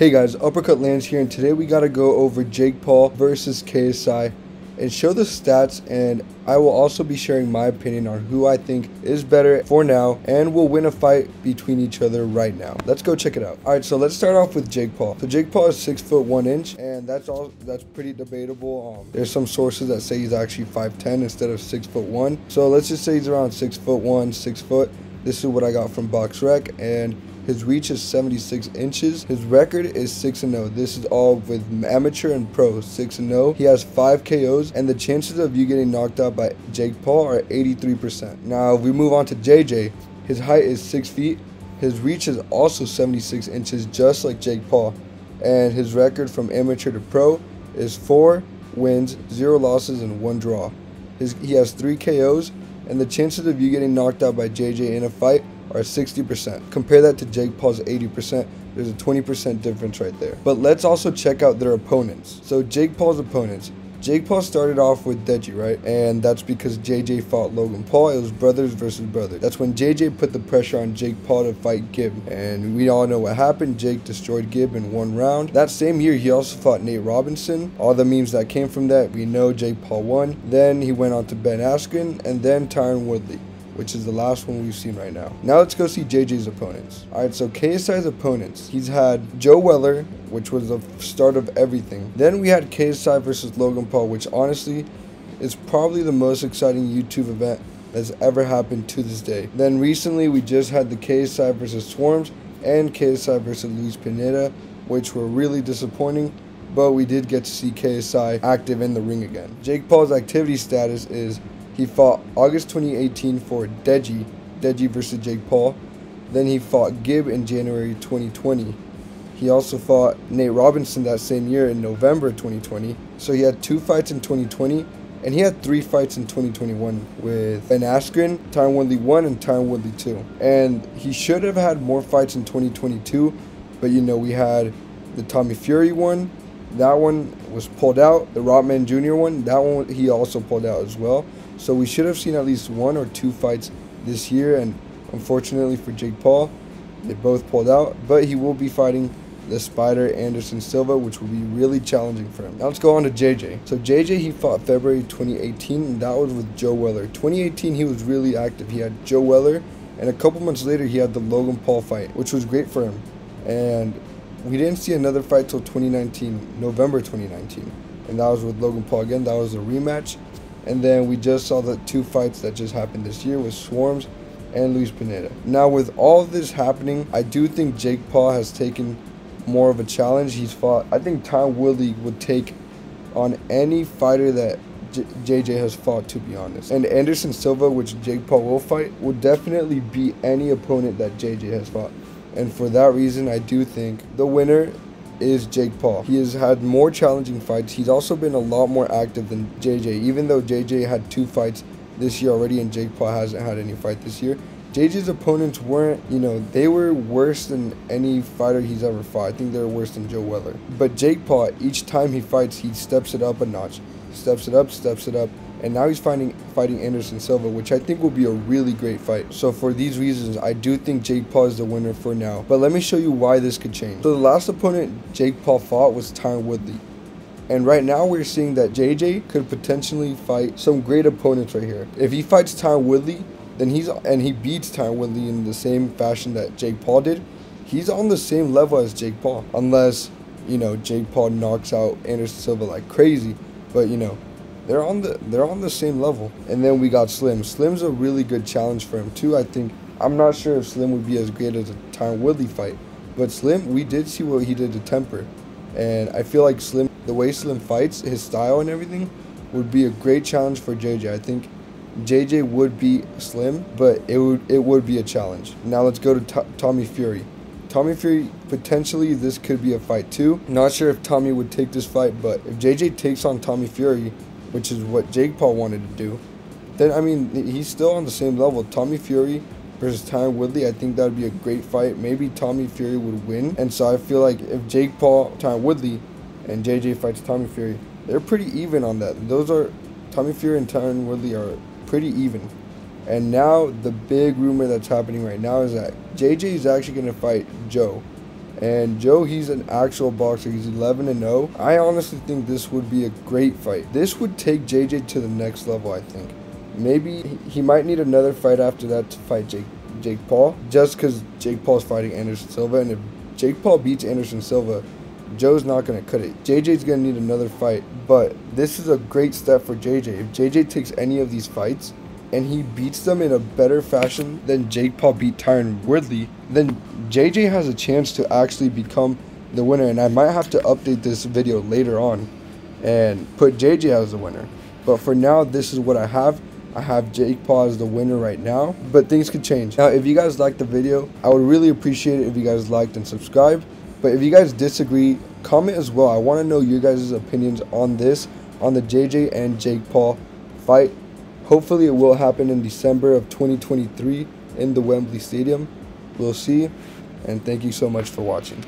Hey guys, Uppercut Lance here, and today we gotta go over Jake Paul versus KSI and show the stats, and I will also be sharing my opinion on who I think is better for now and will win a fight between each other right now. Let's go check it out. Alright, so let's start off with Jake Paul. So Jake Paul is 6 foot 1 inch, and that's pretty debatable. There's some sources that say he's actually 5'10" instead of 6 foot 1. So let's just say he's around 6 foot 1, 6 foot. This is what I got from BoxRec, and his reach is 76 inches. His record is 6-0. This is all with amateur and pro, 6-0. He has 5 KOs, and the chances of you getting knocked out by Jake Paul are 83%. Now, if we move on to JJ, his height is 6 feet. His reach is also 76 inches, just like Jake Paul. And his record from amateur to pro is 4 wins, 0 losses, and 1 draw. He has 3 KOs, and the chances of you getting knocked out by JJ in a fight are 60%. Compare that to Jake Paul's 80%. There's a 20% difference right there. But let's also check out their opponents. So Jake Paul's opponents. Jake Paul started off with Deji, right? And that's because JJ fought Logan Paul. It was brothers versus brothers. That's when JJ put the pressure on Jake Paul to fight Gib. And we all know what happened. Jake destroyed Gib in 1 round. That same year, he also fought Nate Robinson. All the memes that came from that, we know Jake Paul won. Then he went on to Ben Askren, and then Tyron Woodley, which is the last one we've seen right now. Now let's go see JJ's opponents. Alright, so KSI's opponents. He's had Joe Weller, which was the start of everything. Then we had KSI versus Logan Paul, which honestly is probably the most exciting YouTube event that's ever happened to this day. Then recently we just had the KSI versus Swarms and KSI versus Luis Pineda, which were really disappointing, but we did get to see KSI active in the ring again. Jake Paul's activity status is he fought August 2018 for Deji versus Jake Paul. Then he fought Gib in January 2020. He also fought Nate Robinson that same year in November 2020. So he had 2 fights in 2020, and he had 3 fights in 2021 with Ben Askren, Tyron Woodley 1, and Tyron Woodley 2. And he should have had more fights in 2022, but you know, we had the Tommy Fury one. That one was pulled out. The Rottman Jr. one, that one he also pulled out as well. So we should have seen at least 1 or 2 fights this year, and unfortunately for Jake Paul, they both pulled out. But he will be fighting the Spider Anderson Silva, which will be really challenging for him. Now let's go on to JJ. So JJ, he fought February 2018, and that was with Joe Weller. 2018, he was really active. He had Joe Weller, and a couple months later, he had the Logan Paul fight, which was great for him. And we didn't see another fight till 2019, November 2019, and that was with Logan Paul again. That was a rematch. And then we just saw the 2 fights that just happened this year with Swarms and Luis Pineda. Now with all of this happening, I do think Jake Paul has taken more of a challenge. He's fought, I think Tyron Woodley would take on any fighter that JJ has fought, to be honest. And Anderson Silva, which Jake Paul will fight, will definitely beat any opponent that JJ has fought. And for that reason, I do think the winner is Jake Paul. He has had more challenging fights. He's also been a lot more active than JJ. Even though JJ had 2 fights this year already and Jake Paul hasn't had any fight this year, JJ's opponents weren't, you know, they were worse than any fighter he's ever fought. I think they were worse than Joe Weller. But Jake Paul, each time he fights, he steps it up a notch. Steps it up. And now he's fighting Anderson Silva, which I think will be a really great fight. So for these reasons, I do think Jake Paul is the winner for now. But let me show you why this could change. So the last opponent Jake Paul fought was Tyron Woodley. And right now we're seeing that JJ could potentially fight some great opponents right here. If he fights Tyron Woodley, then he beats Tyron Woodley in the same fashion that Jake Paul did, he's on the same level as Jake Paul. Unless, you know, Jake Paul knocks out Anderson Silva like crazy. But, you know, they're on the same level. And then we got Slim. Slim's a really good challenge for him too. I'm not sure if Slim would be as great as a Tyron Woodley fight, but Slim, we did see what he did to Temper, and I feel like Slim, the way Slim fights, his style and everything, would be a great challenge for JJ. I think JJ would beat Slim, but it would be a challenge. Now let's go to Tommy Fury. Tommy Fury, potentially this could be a fight too. Not sure if Tommy would take this fight, but if JJ takes on Tommy Fury, which is what Jake Paul wanted to do, then, I mean, he's still on the same level. Tommy Fury versus Tyron Woodley, I think that would be a great fight. Maybe Tommy Fury would win. And so I feel like if Jake Paul, Tyron Woodley, and JJ fights Tommy Fury, they're pretty even on that. Tommy Fury and Tyron Woodley are pretty even. And now the big rumor that's happening right now is that JJ is actually going to fight Joe. And Joe, he's an actual boxer. He's 11-0. I honestly think this would be a great fight. This would take JJ to the next level, I think. Maybe he might need another fight after that to fight Jake Paul, just because Jake Paul's fighting Anderson Silva, and if Jake Paul beats Anderson Silva, Joe's not going to cut it. JJ's going to need another fight, but this is a great step for JJ. If JJ takes any of these fights and he beats them in a better fashion than Jake Paul beat Tyron Woodley, then JJ has a chance to actually become the winner. And I might have to update this video later on and put JJ as the winner. But for now, this is what I have. I have Jake Paul as the winner right now, but things could change. Now, if you guys liked the video, I would really appreciate it if you guys liked and subscribed. But if you guys disagree, comment as well. I want to know your guys' opinions on this, on the JJ and Jake Paul fight. Hopefully it will happen in December of 2023 in the Wembley Stadium. We'll see, and thank you so much for watching.